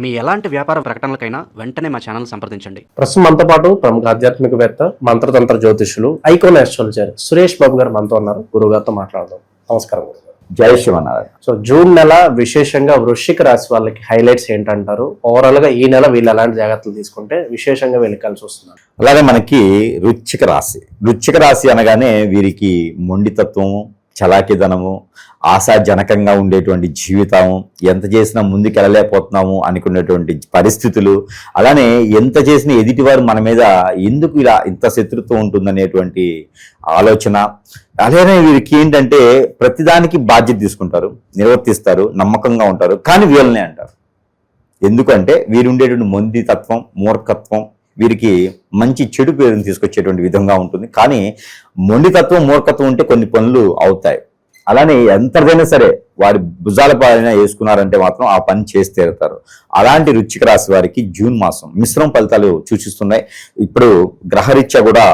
మీ ఎలాంటి వ్యాపార ప్రకటనలకైనా వెంటనే మా ఛానల్ సంప్రదించండి. ప్రస్తుతం మనతో పాటు ప్రముఖ ఆధ్యాత్మికవేత్త, మంత్రతంత్ర జ్యోతిష్యులు, ఐకాన్ ఆస్ట్రాలజర్ సురేష్ బాబు గారు మనతో ఉన్నారు. గురువుగారితో మాట్లాడదాం. నమస్కారం గురుగారు. జై శ్రీమన్నారాయణ. సో జూన్ నెల విశేషంగా వృశ్చిక రాశి వాళ్ళకి హైలైట్స్ ఏంటంటారు? ఓవరాల్ గా ఈ నెల వీళ్ళు ఎలాంటి జాగ్రత్తలు తీసుకుంటే విశేషంగా వీళ్ళు కలిసి వస్తున్నారు? అలాగే మనకి వృశ్చిక రాశి అనగానే వీరికి మొండితత్వము, చలాకిదనము, ఆశాజనకంగా ఉండేటువంటి జీవితం, ఎంత చేసినా ముందుకు వెళ్ళలేకపోతున్నాము అనుకునేటువంటి పరిస్థితులు, అలానే ఎంత చేసినా ఎదుటివారు మన మీద ఎందుకు ఇలా ఇంత శత్రుత్వం ఉంటుందనేటువంటి ఆలోచన. అలానే వీరికి ఏంటంటే ప్రతిదానికి బాధ్యత తీసుకుంటారు, నిర్వర్తిస్తారు, నమ్మకంగా ఉంటారు, కానీ వీళ్ళనే అంటారు. ఎందుకంటే వీరు ఉండేటువంటి మొండితత్వం, మూర్ఖత్వం వీరికి మంచి చెడు పేరుని తీసుకొచ్చేటువంటి విధంగా ఉంటుంది. కానీ మొండితత్వం, మూర్ఖత్వం ఉంటే కొన్ని పనులు అవుతాయి. అలానే ఎంతదైనా సరే వారి భుజాల పైన వేసుకున్నారంటే మాత్రం ఆ పని చేసి తీరుతారు. అలాంటి వృశ్చిక రాశి వారికి జూన్ మాసం మిశ్రమ ఫలితాలు సూచిస్తున్నాయి. ఇప్పుడు గ్రహరీత్యా కూడా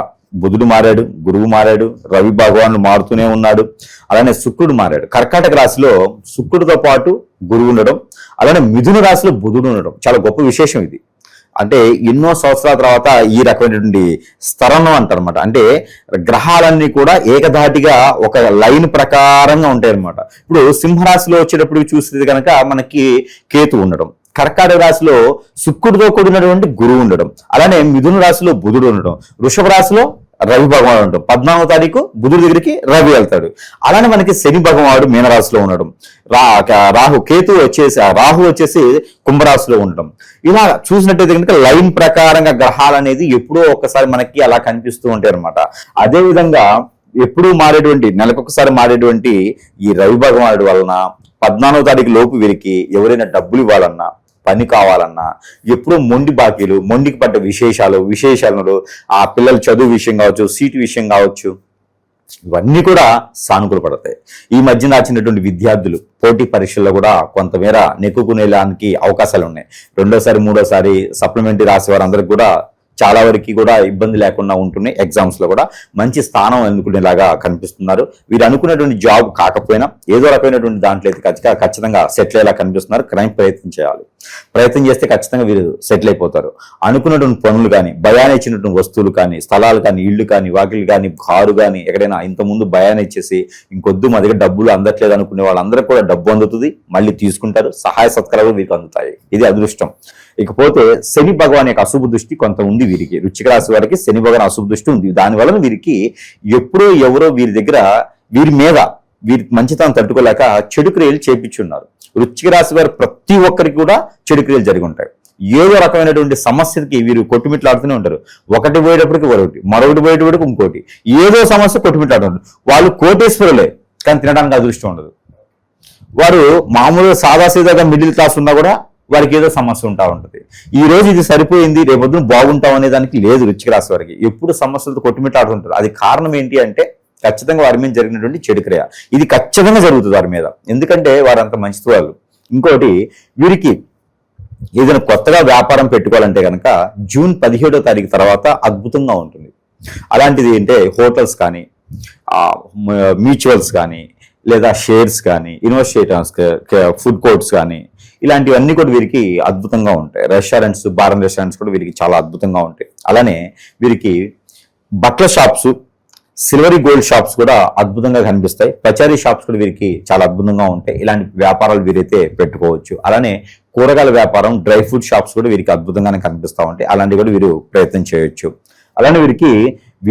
బుధుడు మారాడు, గురువు మారాడు, రవి భగవానుడు మారుతూనే ఉన్నాడు, అలానే శుక్రుడు మారాడు. కర్కాటక రాశిలో శుక్రుడితో పాటు గురువు ఉండడం, అలానే మిథున రాశిలో బుధుడు ఉండడం చాలా గొప్ప విశేషం. ఇది అంటే ఎన్నో సంవత్సరాల తర్వాత ఈ రకమైనటువంటి స్థరణం అంటారనమాట. అంటే గ్రహాలన్నీ కూడా ఏకధాటిగా ఒక లైన్ ప్రకారంగా ఉంటాయి అనమాట. ఇప్పుడు సింహరాశిలో వచ్చేటప్పుడు చూస్తే కనుక మనకి కేతు ఉండడం, కర్కాటక రాశిలో శుక్రుడితో కూడినటువంటి గురువు ఉండడం, అలానే మిథున రాశిలో బుధుడు ఉండడం, వృషభ రాశిలో రవి భగవానుడు ఉండడం, 14వ తారీఖు బుధుడి దగ్గరికి రవి వెళ్తాడు. అలానే మనకి శని భగవానుడు మీనరాశిలో ఉండడం, రాహు వచ్చేసి కుంభరాశిలో ఉండడం. ఇలా చూసినట్టయితే కనుక లైన్ ప్రకారంగా గ్రహాలు అనేది ఎప్పుడో ఒక్కసారి మనకి అలా కనిపిస్తూ ఉంటాయి అనమాట. అదే విధంగా ఎప్పుడూ మారేటువంటి, నెలకొకసారి మారేటువంటి ఈ రవి భగవానుడి వలన 14వ తారీఖు లోపు వీరికి ఎవరైనా డబ్బులు ఇవ్వాలన్నా, పని కావాలన్నా, ఎప్పుడో మొండి బాకీలు, మొండికి పడ్డ విశేషాలు, ఆ పిల్లల చదువు విషయం కావచ్చు, సీటు విషయం కావచ్చు, ఇవన్నీ కూడా సానుకూల పడతాయి. ఈ మధ్యన వచ్చినటువంటి విద్యార్థులు పోటీ పరీక్షల్లో కూడా కొంతమేర నెక్కుకునేలానికి అవకాశాలు ఉన్నాయి. రెండోసారి, మూడోసారి సప్లిమెంటరీ రాసే వారందరికీ కూడా చాలా వరకు కూడా ఇబ్బంది లేకుండా ఉంటున్నాయి. ఎగ్జామ్స్ లో కూడా మంచి స్థానం అందుకునేలాగా కనిపిస్తున్నారు. వీరు అనుకున్నటువంటి జాబ్ కాకపోయినా ఏదో రకమైనటువంటి దాంట్లో అయితే ఖచ్చితంగా సెటిల్ అయ్యేలా కనిపిస్తున్నారు. ప్రయత్నం చేస్తే ఖచ్చితంగా వీరు సెటిల్ అయిపోతారు. అనుకున్నటువంటి పనులు కానీ, భయాన్ని ఇచ్చినటువంటి వస్తువులు కానీ, స్థలాలు కానీ, ఇళ్లు కానీ, వాకిలు కానీ, కారు కానీ, ఎక్కడైనా ఇంతకుముందు భయాన్ని ఇచ్చేసి ఇంకొద్దు మా దగ్గర డబ్బులు అందట్లేదు అనుకునే వాళ్ళందరూ కూడా డబ్బు అందుతుంది, మళ్ళీ తీసుకుంటారు, సహాయ సత్కారాలు వీరికి అందుతాయి. ఇది అదృష్టం. ఇకపోతే శని భగవాన్ యొక్క అశుభ దృష్టి కొంత ఉంది వీరికి. వృశ్చిక రాశి వారికి శని భగవాన్ అశుభ దృష్టి ఉంది. దానివల్ల వీరికి ఎప్పుడో ఎవరో వీరి మీద వీరి మంచితనం తట్టుకోలేక చెడు క్రియలు చేపించున్నారు. వృశ్చిక రాశి వారు ప్రతి ఒక్కరికి కూడా చెడు క్రియలు జరిగి ఉంటాయి. ఏదో రకమైనటువంటి సమస్యకి వీరు కొట్టుమిట్లాడుతూనే ఉంటారు. ఒకటి పోయేటప్పటికి మరొకటి పోయేటప్పటికి ఇంకోటి, ఏదో సమస్య కొట్టుమిట్లాడుతుంటారు. వాళ్ళు కోటేశ్వరులే, కానీ తినడానికి అదృష్టం ఉండదు. వారు మామూలుగా సాదాసీదాగా మిడిల్ క్లాస్ ఉన్నా కూడా వారికి ఏదో సమస్య ఉంటా ఉంటుంది. ఈ రోజు ఇది సరిపోయింది, రేపొద్దున బాగుంటాం అనే దానికి లేదు. వృశ్చిక రాశి వారికి ఎప్పుడు సమస్యలతో కొట్టుమిట్లాడుతుంటారు. అది కారణం ఏంటి అంటే ఖచ్చితంగా వారి మీద జరిగినటువంటి చెడు క్రియ. ఇది ఖచ్చితంగా జరుగుతుంది వారి మీద, ఎందుకంటే వారు అంత మంచి వాళ్ళు. ఇంకోటి, వీరికి ఏదైనా కొత్తగా వ్యాపారం పెట్టుకోవాలంటే కనుక జూన్ 17వ తారీఖు తర్వాత అద్భుతంగా ఉంటుంది. అలాంటిది అంటే హోటల్స్ కానీ, మ్యూచువల్స్ కానీ, లేదా షేర్స్ కానీ, ఇన్వెస్టేటర్స్, ఫుడ్ కోర్ట్స్ కానీ, ఇలాంటివన్నీ కూడా వీరికి అద్భుతంగా ఉంటాయి. రెస్టారెంట్స్, బార్ అండ్ రెస్టారెంట్స్ కూడా వీరికి చాలా అద్భుతంగా ఉంటాయి. అలానే వీరికి బట్టల షాప్స్, సిల్వరీ గోల్డ్ షాప్స్ కూడా అద్భుతంగా కనిపిస్తాయి. పచారీ షాప్స్ కూడా వీరికి చాలా అద్భుతంగా ఉంటాయి. ఇలాంటి వ్యాపారాలు వీరైతే పెట్టుకోవచ్చు. అలానే కూరగాయల వ్యాపారం, డ్రై ఫ్రూట్ షాప్స్ కూడా వీరికి అద్భుతంగానే కనిపిస్తూ ఉంటాయి. అలాంటివి కూడా వీరు ప్రయత్నం చేయొచ్చు. అలానే వీరికి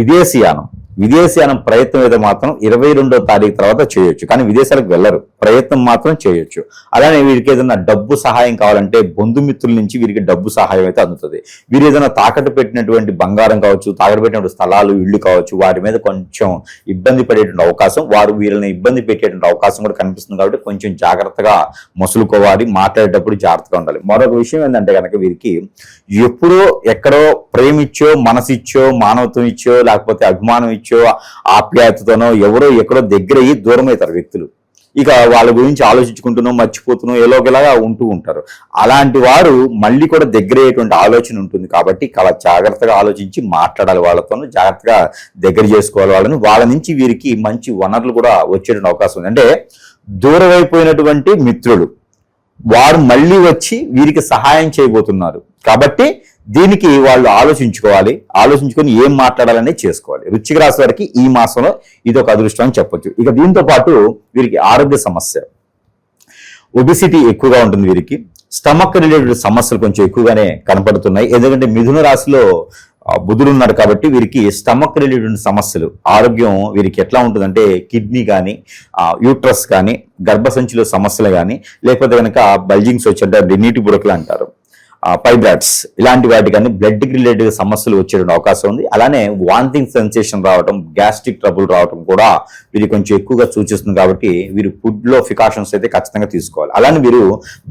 విదేశీయానం ప్రయత్నం అయితే మాత్రం 22వ తారీఖు తర్వాత చేయొచ్చు, కానీ విదేశాలకు వెళ్ళరు, ప్రయత్నం మాత్రం చేయొచ్చు. అలానే వీరికి ఏదైనా డబ్బు సహాయం కావాలంటే బంధుమిత్రుల నుంచి వీరికి డబ్బు సహాయం అయితే అందుతుంది. వీరు ఏదైనా తాకట్టు పెట్టినటువంటి బంగారం కావచ్చు, తాకట్టు పెట్టినటువంటి స్థలాలు, ఇళ్లు కావచ్చు, వాటి మీద కొంచెం ఇబ్బంది పడేటువంటి అవకాశం, వారు వీళ్ళని ఇబ్బంది పెట్టేటువంటి అవకాశం కూడా కనిపిస్తుంది. కాబట్టి కొంచెం జాగ్రత్తగా మసులుకోవాలి, మాట్లాడేటప్పుడు జాగ్రత్తగా ఉండాలి. మరొక విషయం ఏంటంటే కనుక వీరికి ఎప్పుడో ఎక్కడో ప్రేమిచ్చో, మనసిచ్చో, మానవత్వం ఇచ్చో, లేకపోతే అభిమానం ఇచ్చో, ఆప్యాయతతోనో ఎవరో ఎక్కడో దగ్గర అయ్యి దూరం అవుతారు వ్యక్తులు. ఇక వాళ్ళ గురించి ఆలోచించుకుంటున్నాం, మర్చిపోతున్నాం, ఎలాగోలాగా ఉంటూ ఉంటారు. అలాంటి వారు మళ్ళీ కూడా దగ్గర అయ్యేటువంటి ఆలోచన ఉంటుంది. కాబట్టి చాలా జాగ్రత్తగా ఆలోచించి మాట్లాడాలి, వాళ్ళతో జాగ్రత్తగా దగ్గర చేసుకోవాలి వాళ్ళని. వాళ్ళ నుంచి వీరికి మంచి వనరులు కూడా వచ్చేటువంటి అవకాశం ఉంది. అంటే దూరం అయిపోయినటువంటి మిత్రులు, వారు మళ్ళీ వచ్చి వీరికి సహాయం చేయబోతున్నారు. కాబట్టి దీనికి వాళ్ళు ఆలోచించుకొని ఏం మాట్లాడాలనే చేసుకోవాలి. వృశ్చిక రాశి వారికి ఈ మాసంలో ఇది ఒక అదృష్టం అని చెప్పొచ్చు. ఇక దీంతో పాటు వీరికి ఆరోగ్య సమస్య, ఒబిసిటీ ఎక్కువగా ఉంటుంది. వీరికి స్టమక్ రిలేటెడ్ సమస్యలు కొంచెం ఎక్కువగానే కనపడుతున్నాయి. ఎందుకంటే మిథున రాశిలో బుధుడు ఉన్నాడు కాబట్టి వీరికి స్టమక్ రిలేటెడ్ సమస్యలు, ఆరోగ్యం వీరికి ఎట్లా ఉంటుందంటే కిడ్నీ కానీ, యూట్రస్ కానీ, గర్భసంచిలో సమస్యలు కానీ, లేకపోతే కనుక బల్జింగ్స్ వచ్చే నీటి బుడకలు అంటారు, ఫైబ్రాయిడ్స్, ఇలాంటి వాటి కానీ బ్లడ్ రిలేటెడ్ సమస్యలు వచ్చే అవకాశం ఉంది. అలానే వాంతింగ్ సెన్సేషన్ రావడం, గ్యాస్ట్రిక్ ట్రబుల్ రావడం కూడా వీరు కొంచెం ఎక్కువగా సూచిస్తుంది. కాబట్టి వీరు ఫుడ్ లో ప్రికాషన్స్ అయితే ఖచ్చితంగా తీసుకోవాలి. అలానే వీరు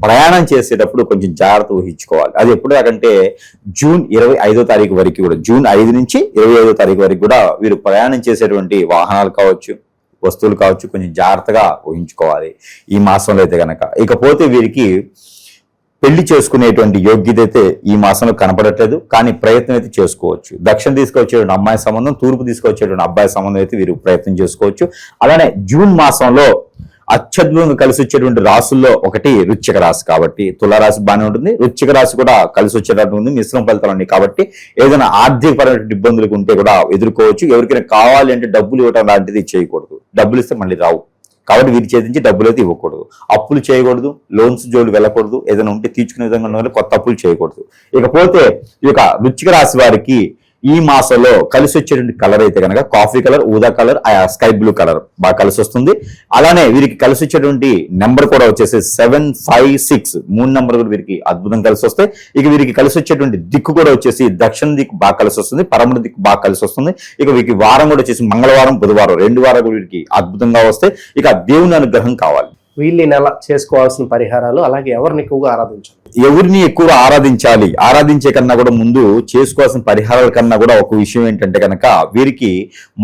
ప్రయాణం చేసేటప్పుడు కొంచెం జాగ్రత్త వహించుకోవాలి. అది ఎప్పుడు అంటే జూన్ 25వ తారీఖు వరకు కూడా, జూన్ 5 నుంచి 25వ తారీఖు వరకు కూడా వీరు ప్రయాణం చేసేటువంటి వాహనాలు కావచ్చు, వస్తువులు కావచ్చు, కొంచెం జాగ్రత్తగా వహించుకోవాలి ఈ మాసంలో అయితే కనుక. ఇకపోతే వీరికి పెళ్లి చేసుకునేటువంటి యోగ్యత అయితే ఈ మాసంలో కనపడట్లేదు, కానీ ప్రయత్నం అయితే చేసుకోవచ్చు. దక్షిణ తీసుకొచ్చేటువంటి అమ్మాయి సంబంధం, తూర్పు తీసుకొచ్చేటువంటి అబ్బాయి సంబంధం అయితే వీరు ప్రయత్నం చేసుకోవచ్చు. అలానే జూన్ మాసంలో అత్యద్భుతంగా కలిసి వచ్చేటువంటి రాసుల్లో ఒకటి వృశ్చిక రాశి. కాబట్టి తులారాశి బాగానే ఉంటుంది, వృశ్చిక రాశి కూడా కలిసి వచ్చేటట్టు ఉంది. మిశ్రమ ఫలితాలు ఉన్నాయి కాబట్టి ఏదైనా ఆర్థికపరమైన ఇబ్బందులు ఉంటే కూడా ఎదుర్కోవచ్చు. ఎవరికైనా కావాలి అంటే డబ్బులు ఇవ్వడం లాంటిది చేయకూడదు. డబ్బులు ఇస్తే మళ్ళీ రావు. కాబట్టి వీరి చేతి నుంచి డబ్బులు అయితే ఇవ్వకూడదు, అప్పులు చేయకూడదు, లోన్స్ జోలు వెళ్ళకూడదు, ఏదైనా ఉంటే తీర్చుకునే విధంగా ఉన్న కొత్త అప్పులు చేయకూడదు. ఇకపోతే ఈ యొక్క వృశ్చిక రాశి వారికి ఈ మాసంలో కలిసి వచ్చేటువంటి కలర్ అయితే కనుక కాఫీ కలర్, ఊదా కలర్, స్కై బ్లూ కలర్ బాగా కలిసి వస్తుంది. అలానే వీరికి కలిసి వచ్చేటువంటి నెంబర్ కూడా వచ్చేసి 756, 3 నెంబర్ కూడా వీరికి అద్భుతం కలిసి వస్తాయి. ఇక వీరికి కలిసి వచ్చేటువంటి దిక్కు కూడా వచ్చేసి దక్షిణ దిక్కు బాగా కలిసి వస్తుంది, పరమణ దిక్కు బాగా కలిసి వస్తుంది. ఇక వీరికి వారం కూడా వచ్చేసి మంగళవారం, బుధవారం 2 వారాలు వీరికి అద్భుతంగా వస్తాయి. ఇక దేవుని అనుగ్రహం కావాలి. వీళ్ళు ఈ నెల చేసుకోవాల్సిన పరిహారాలు, అలాగే ఎవరిని ఎక్కువగా ఆరాధించాలి? ఎవరిని ఎక్కువగా ఆరాధించే కన్నా కూడా ముందు చేసుకోవాల్సిన పరిహారాల కన్నా కూడా ఒక విషయం ఏంటంటే కనుక వీరికి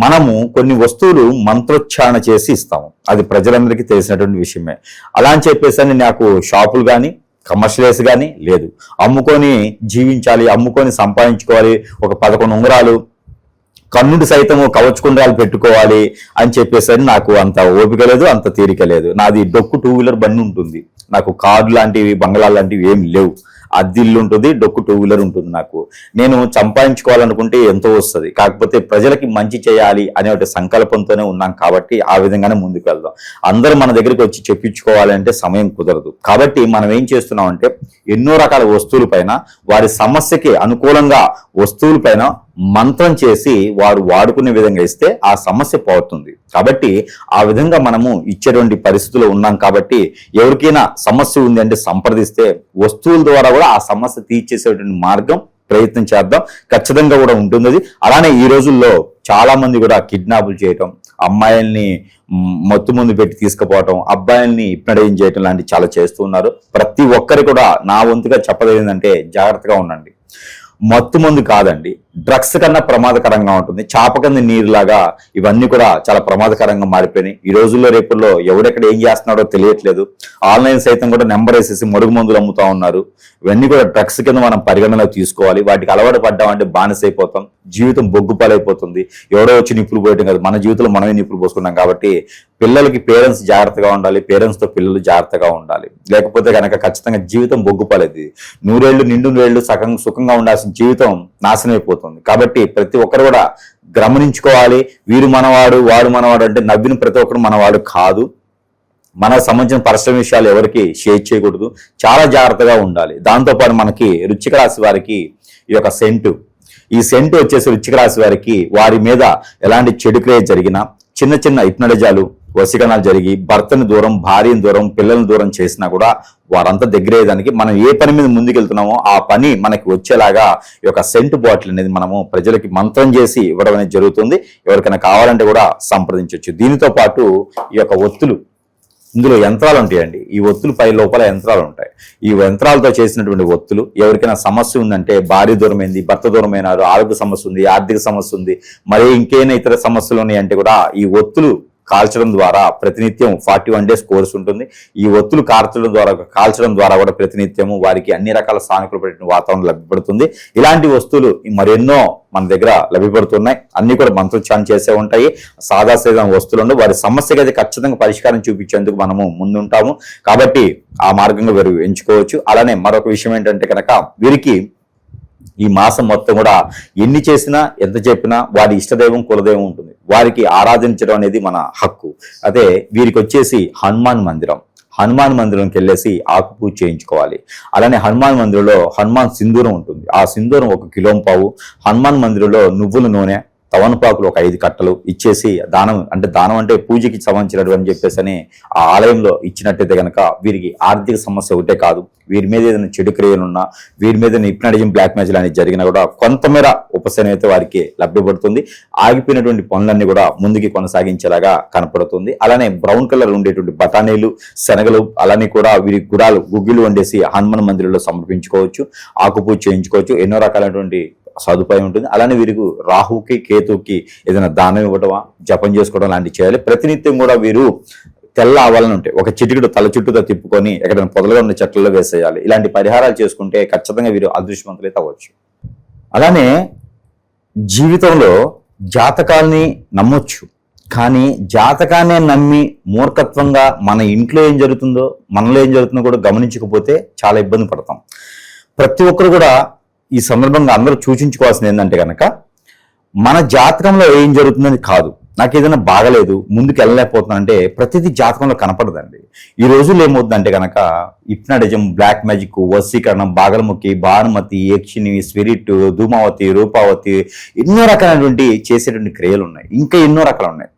మనము కొన్ని వస్తువులు మంత్రోచ్చారణ చేసి ఇస్తాము. అది ప్రజలందరికీ తెలిసినటువంటి విషయమే. అలా అని చెప్పేసి నాకు షాపులు కానీ, కమర్షియల్స్ కానీ లేదు, అమ్ముకొని జీవించాలి, అమ్ముకొని సంపాదించుకోవాలి, ఒక 11 ఉంగరాలు, కన్నుడు సైతము కవచుకుండాలు పెట్టుకోవాలి అని చెప్పేసరి నాకు అంత ఓపిక లేదు, అంత తీరిక లేదు. నాది డొక్కు 2 వీలర్ బండి ఉంటుంది, నాకు కారు లాంటివి, బంగ్లాలు లాంటివి ఏమి లేవు. అద్దిల్లు ఉంటుంది, డొక్కు 2 వీలర్ ఉంటుంది. నాకు నేను సంపాదించుకోవాలనుకుంటే ఎంతో వస్తుంది, కాకపోతే ప్రజలకి మంచి చేయాలి అనే ఒక సంకల్పంతోనే ఉన్నాం. కాబట్టి ఆ విధంగానే ముందుకు వెళ్దాం. అందరూ మన దగ్గరికి వచ్చి చెప్పించుకోవాలి అంటే సమయం కుదరదు. కాబట్టి మనం ఏం చేస్తున్నాం అంటే ఎన్నో రకాల వస్తువుల పైన, వారి సమస్యకి అనుకూలంగా వస్తువుల పైన మంత్రం చేసి వారు వాడుకునే విధంగా ఇస్తే ఆ సమస్య పోతుంది. కాబట్టి ఆ విధంగా మనము ఇచ్చేటువంటి పరిస్థితుల్లో ఉన్నాం. కాబట్టి ఎవరికైనా సమస్య ఉంది అంటే సంప్రదిస్తే వస్తువుల ద్వారా కూడా ఆ సమస్య తీర్చేసేటువంటి మార్గం ప్రయత్నం చేద్దాం. ఖచ్చితంగా కూడా ఉంటుంది. అలానే ఈ రోజుల్లో చాలా మంది కూడా కిడ్నాపులు చేయటం, అమ్మాయిల్ని మత్తు ముందు పెట్టి తీసుకుపోవటం, అబ్బాయిల్ని ఇప్నడయం చేయటం లాంటివి చాలా చేస్తూ ఉన్నారు. ప్రతి ఒక్కరు కూడా నా వంతుగా చెప్పలేదంటే జాగ్రత్తగా ఉండండి. మత్తు మందు కాదండి, డ్రగ్స్ కన్నా ప్రమాదకరంగా ఉంటుంది. చాపకంది నీరులాగా ఇవన్నీ కూడా చాలా ప్రమాదకరంగా మారిపోయినాయి. ఈ రోజుల్లో రేపుల్లో ఎవడెక్కడ ఏం చేస్తున్నాడో తెలియట్లేదు. ఆన్లైన్ సైతం కూడా నెంబర్ వేసేసి మరుగు మందులు అమ్ముతా ఉన్నారు. ఇవన్నీ కూడా డ్రగ్స్ కింద మనం పరిగణలో తీసుకోవాలి. వాటికి అలవాటు పడ్డామంటే బానిసైపోతాం, జీవితం బొగ్గుపాలైపోతుంది. ఎవడో వచ్చి నిప్పులు పోయటం కాదు, మన జీవితంలో మనమే నిప్పులు పోసుకున్నాం. కాబట్టి పిల్లలకి పేరెంట్స్ జాగ్రత్తగా ఉండాలి, పేరెంట్స్ తో పిల్లలు జాగ్రత్తగా ఉండాలి. లేకపోతే కనుక ఖచ్చితంగా జీవితం బొగ్గుపాలైంది. 100 ఏళ్ళు నిండు 100 ఏళ్ళు సుఖంగా ఉండాల్సిన జీవితం నాశనం అయిపోతుంది. కాబట్టి ప్రతి ఒక్కరు కూడా గమనించుకోవాలి. వీరు మనవాడు, వాడు మనవాడు అంటే నవ్విన ప్రతి ఒక్కరు మనవాడు కాదు. మనకు సంబంధించిన పర్సనల్ విషయాలు ఎవరికి షేర్ చేయకూడదు. చాలా జాగ్రత్తగా ఉండాలి. దాంతోపాటు మనకి వృశ్చిక రాశి వారికి ఈ యొక్క ఈ సెంటు వచ్చేసి వృశ్చిక రాశి వారికి వారి మీద ఎలాంటి చెడు క్రియ జరిగినా, చిన్న చిన్న హిప్నటిజాలు, వశీకరణాలు జరిగి భర్తను దూరం, భార్యను దూరం, పిల్లలను దూరం చేసినా కూడా వారంతా దగ్గరయ్యేదానికి మనం ఏ పని మీద ముందుకెళ్తున్నామో ఆ పని మనకి వచ్చేలాగా ఈ యొక్క సెంటు బాటిల్ అనేది మనము ప్రజలకి మంత్రం చేసి ఇవ్వడం అనేది జరుగుతుంది. ఎవరికైనా కావాలంటే కూడా సంప్రదించవచ్చు. దీనితో పాటు ఈ యొక్క ఒత్తులు, ఇందులో యంత్రాలు ఉంటాయండి. ఈ ఒత్తులు పై లోపల యంత్రాలు ఉంటాయి. ఈ యంత్రాలతో చేసినటువంటి ఒత్తులు, ఎవరికైనా సమస్య ఉందంటే, భార్య దూరమైంది, భర్త దూరమైనారు, ఆరోగ్య సమస్య ఉంది, ఆర్థిక సమస్య ఉంది, మరి ఇంకేమైనా ఇతర సమస్యలు ఉన్నాయంటే కూడా ఈ ఒత్తులు కాల్చడం ద్వారా ప్రతినిత్యం 41 days కోర్స్ ఉంటుంది. ఈ ఒత్తులు కాల్చడం ద్వారా కూడా ప్రతినిత్యము వారికి అన్ని రకాల సానుకూలమైన వాతావరణం లభ్యపడుతుంది. ఇలాంటి వస్తువులు మరెన్నో మన దగ్గర లభ్యపడుతున్నాయి. అన్ని కూడా మంత్రోచ్చారణ చేసే ఉంటాయి. సాదా వస్తువులను వారి సమస్యకి అయితే ఖచ్చితంగా పరిష్కారం చూపించేందుకు మనము ముందుంటాము. కాబట్టి ఆ మార్గంగా వీరు ఎంచుకోవచ్చు. అలానే మరొక విషయం ఏంటంటే కనుక వీరికి ఈ మాసం మొత్తం కూడా ఎన్ని చేసినా ఎంత చెప్పినా వారి ఇష్టదైవం కులదైవం ఉంటుంది. వారికి ఆరాధించడం అనేది మన హక్కు. అదే వీరికి వచ్చేసి హనుమాన్ మందిరంకి వెళ్ళేసి ఆకు పూజ చేయించుకోవాలి. అలానే హనుమాన్ మందిరంలో హనుమాన్ సింధూరం ఉంటుంది. ఆ సింధూరం 1 కిలోంపావు, హనుమాన్ మందిరంలో నువ్వుల నూనె, తవనపాకులు 5 కట్టలు ఇచ్చేసి దానం అంటే పూజకి సంబంధించినటువంటి చెప్పేసి అని ఆ ఆలయంలో ఇచ్చినట్టయితే కనుక వీరికి ఆర్థిక సమస్య ఒకటే కాదు, వీరి మీద ఏదైనా చెడు క్రియలున్నా, వీరి మీద హిప్నటిజం, బ్లాక్ మ్యాజిక్ అనేది జరిగినా కూడా కొంతమేర ఉపశమనం అయితే వారికి లభ్యపడుతుంది. ఆగిపోయినటువంటి పనులన్నీ కూడా ముందుకి కొనసాగించేలాగా కనపడుతుంది. అలానే బ్రౌన్ కలర్ ఉండేటువంటి బఠానీలు, శనగలు అలానే కూడా వీరి గుగ్గిలు వండేసి హనుమాన్ మందిరంలో సమర్పించుకోవచ్చు. ఆకుపూజ చేయించుకోవచ్చు. ఎన్నో రకాలైనటువంటి సదుపాయం ఉంటుంది. అలానే వీరికి రాహుకి, కేతుకి ఏదైనా దానం ఇవ్వటమా, జపం చేసుకోవడం లాంటివి చేయాలి. ప్రతినిత్యం కూడా వీరు తెల్ల ఆవాలని ఉంటాయి, ఒక చిటికెడు తల చుట్టూతో తిప్పుకొని ఎక్కడైనా పొదలుగా ఉన్న చెట్లలో వేసేయాలి. ఇలాంటి పరిహారాలు చేసుకుంటే ఖచ్చితంగా వీరు అదృష్టవంతులైతే అవ్వచ్చు. అలానే జీవితంలో జాతకాల్ని నమ్మొచ్చు, కానీ జాతకాన్ని నమ్మి మూర్ఖత్వంగా మన ఇంట్లో ఏం జరుగుతుందో, మనలో ఏం జరుగుతుందో కూడా గమనించకపోతే చాలా ఇబ్బంది పడతాం. ప్రతి ఒక్కరు కూడా ఈ సందర్భంగా అందరూ సూచించుకోవాల్సింది ఏంటంటే కనుక మన జాతకంలో ఏం జరుగుతుందని కాదు, నాకు ఏదైనా బాగలేదు, ముందుకు వెళ్ళలేకపోతున్నా అంటే ప్రతిదీ జాతకంలో కనపడదండి. ఈ రోజుల్లో ఏమవుతుందంటే కనుక హిప్నటిజం, బ్లాక్ మ్యాజిక్, వశీకరణం, బాగలముఖి, భానుమతి, యక్షిని, స్పిరిట్, ధూమావతి, రూపావతి, ఎన్నో రకాలైనటువంటి చేసేటువంటి క్రియలు ఉన్నాయి. ఇంకా ఎన్నో రకాలు ఉన్నాయి.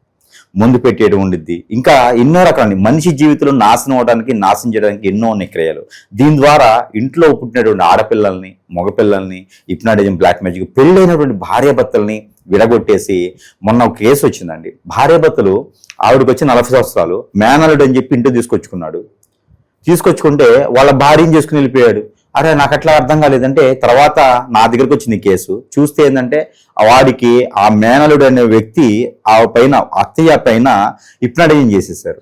ముందు పెట్టేయడం ఉండిద్ది. ఇంకా ఎన్నో రకాల మనిషి జీవితంలో నాశనం చేయడానికి ఎన్నో ఉన్నాయి క్రియలు. దీని ద్వారా ఇంట్లో పుట్టినటువంటి ఆడపిల్లల్ని, మగపిల్లల్ని హిప్నటిజం, బ్లాక్ మ్యాజిక్, పెళ్ళైనటువంటి భార్యాభర్తల్ని విడగొట్టేసి మొన్న ఒక కేసు వచ్చిందండి. భార్యాభర్తలు ఆవిడకి వచ్చి 40 సంవత్సరాలు, మేనల్లుడు అని చెప్పి ఇంటికి తీసుకొచ్చుకుంటే వాళ్ళ భార్యని చేసుకుని వెళ్ళిపోయాడు. అరే నాకు అట్లా అర్థం కాలేదంటే తర్వాత నా దగ్గరకు వచ్చింది కేసు. చూస్తే ఏంటంటే వాడికి ఆ మేనలుడు అనే వ్యక్తి అత్తయ్య పైన హిప్నటిజం చేసేసారు.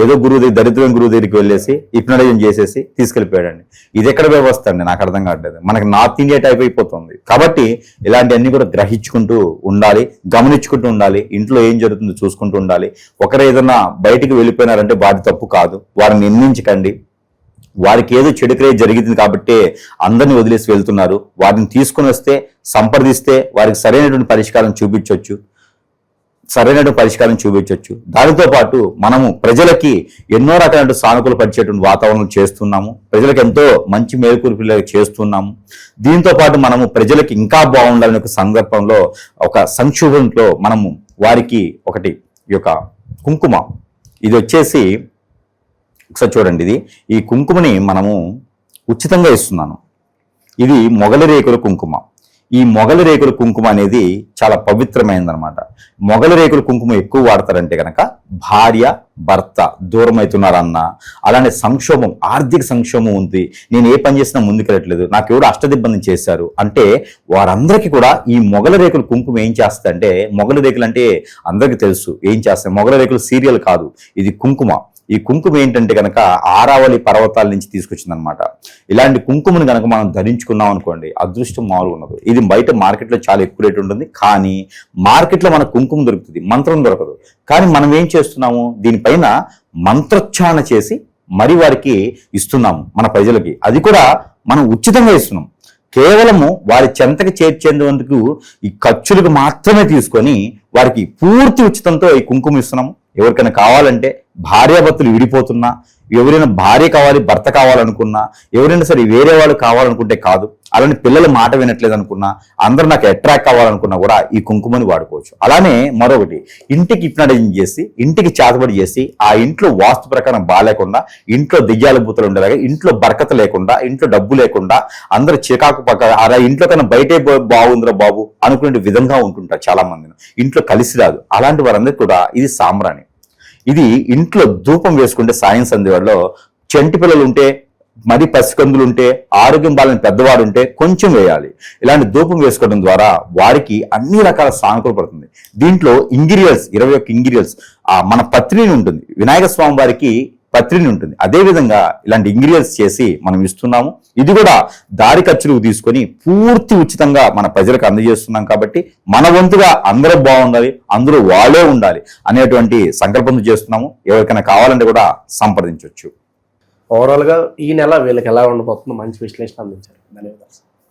ఏదో దరిద్రం గురువు దగ్గరికి వెళ్ళేసి హిప్నటిజం చేసేసి తీసుకెళ్ళిపోయాడండి. ఇది ఎక్కడ వ్యవస్థ అండి, నాకు అర్థం కావట్లేదు. మనకి నార్త్ ఇండియా టైప్ అయిపోతుంది. కాబట్టి ఇలాంటివన్నీ కూడా గ్రహించుకుంటూ ఉండాలి, గమనించుకుంటూ ఉండాలి, ఇంట్లో ఏం జరుగుతుందో చూసుకుంటూ ఉండాలి. ఒకరు ఏదైనా బయటికి వెళ్ళిపోయినారంటే వారి తప్పు కాదు, వారిని నిందించకండి. వారికి ఏదో చెడు క్రియ జరిగింది కాబట్టి అందరిని వదిలేసి వెళ్తున్నారు. వారిని తీసుకుని వస్తే, సంప్రదిస్తే వారికి సరైనటువంటి పరిష్కారం చూపించవచ్చు. దానితో పాటు మనము ప్రజలకి ఎన్నో రకాల సానుకూల పరిచేటువంటి వాతావరణం చేస్తున్నాము. ప్రజలకు ఎంతో మంచి మేలుకూర్పులు చేస్తున్నాము. దీంతో పాటు మనము ప్రజలకి ఇంకా బాగుండాలనే ఒక సందర్భంలో, ఒక సంక్షోభంలో మనము వారికి ఒకటి ఈ యొక్క కుంకుమ, ఇది వచ్చేసి ఒకసారి చూడండి, ఈ కుంకుమని మనము ఉచితంగా ఇస్తున్నాను. ఇది మొగలి రేకుల కుంకుమ. ఈ మొగలి రేకుల కుంకుమ అనేది చాలా పవిత్రమైనదనమాట. మొగలి రేకుల కుంకుమ ఎక్కువ వాడతారంటే కనుక భార్య భర్త దూరం అవుతున్నారన్న, అలానే సంక్షోభం, ఆర్థిక సంక్షోభం ఉంది, నేను ఏ పని చేసినా ముందుకెళ్ళట్లేదు, నాకు ఎవరు అష్టదిబ్బంది చేశారు అంటే వారందరికీ కూడా ఈ మొగలి రేకుల కుంకుమ ఏం చేస్తాయంటే, మొగలి రేకులు అంటే అందరికీ తెలుసు ఏం చేస్తాయి. మొగలి రేకులు సీరియల్ కాదు, ఇది కుంకుమ. ఈ కుంకుమ ఏంటంటే కనుక ఆరావళి పర్వతాల నుంచి తీసుకొచ్చిందనమాట. ఇలాంటి కుంకుమను కనుక మనం ధరించుకున్నాం అనుకోండి, అదృష్టం మామూలుగా ఉండదు. ఇది బయట మార్కెట్లో చాలా ఎక్కువ రేటు ఉంటుంది, కానీ మార్కెట్లో మనకు కుంకుమ దొరుకుతుంది, మంత్రం దొరకదు. కానీ మనం ఏం చేస్తున్నాము, దీనిపైన మంత్రోచ్చారణ చేసి మరి వారికి ఇస్తున్నాము మన ప్రజలకి. అది కూడా మనం ఉచితంగా ఇస్తున్నాం. కేవలము వారి చెంతకి చేర్చేందుకు ఈ ఖర్చులకు మాత్రమే తీసుకొని వారికి పూర్తి ఉచితంతో ఈ కుంకుమ ఇస్తున్నాము. ఎవరికైనా కావాలంటే, భార్యాభర్తలు విడిపోతున్నా, ఎవరైనా భార్య కావాలి, భర్త కావాలనుకున్నా, ఎవరైనా సరే వేరే వాళ్ళు కావాలనుకుంటే కాదు, అలానే పిల్లల మాట వినట్లేదు అనుకున్నా, అందరూ నాకు అట్రాక్ట్ కావాలనుకున్నా కూడా ఈ కుంకుమని వాడుకోవచ్చు. అలానే మరొకటి, ఇంటికి హిప్నటిజం చేసి, ఇంటికి చేతబడి చేసి, ఆ ఇంట్లో వాస్తు ప్రకారం బాగాలేకుండా, ఇంట్లో దియ్యాల బూతలు ఉండేలాగా, ఇంట్లో బరకత లేకుండా, ఇంట్లో డబ్బు లేకుండా, అందరూ చికాకు పక్క అలా ఇంట్లో కన్నా బయటే బాగుందిరా బాబు అనుకునే విధంగా ఉంటుంటారు చాలా మందిని. ఇంట్లో కలిసి రాదు. అలాంటి వారందరికీ కూడా ఇది సాంబ్రాణి. ఇది ఇంట్లో ధూపం వేసుకుంటే సాయం సంధ్యలో చంటి పిల్లలు ఉంటే మరి పసికందులు ఉంటే, ఆరోగ్యం బాలని పెద్దవాడు ఉంటే కొంచెం వేయాలి. ఇలాంటి ధూపం వేసుకోవడం ద్వారా వారికి అన్ని రకాల సానుకూల పడుతుంది. దీంట్లో ఇంగ్రీడియంట్స్ 21 ఇంగ్రీడియంట్స్, మన పత్రిని ఉంటుంది, వినాయక స్వామి వారికి పత్రిని ఉంటుంది. అదేవిధంగా ఇలాంటి ఇంగ్రీడియంట్స్ చేసి మనం ఇస్తున్నాము. ఇది కూడా దారి ఖర్చులకు తీసుకొని పూర్తి ఉచితంగా మన ప్రజలకు అందజేస్తున్నాం. కాబట్టి మన వంతుగా అందరూ బాగుండాలి, అందరూ వాళ్ళే ఉండాలి అనేటువంటి సంకల్పంతో చేస్తున్నాము. ఎవరికైనా కావాలంటే కూడా సంప్రదించవచ్చు. ఓవరాల్ గా ఈ నెల వీళ్ళకి ఎలా ఉండబోతుందో మంచి విశ్లేషణ అందించారు. ధన్యవాదాలు.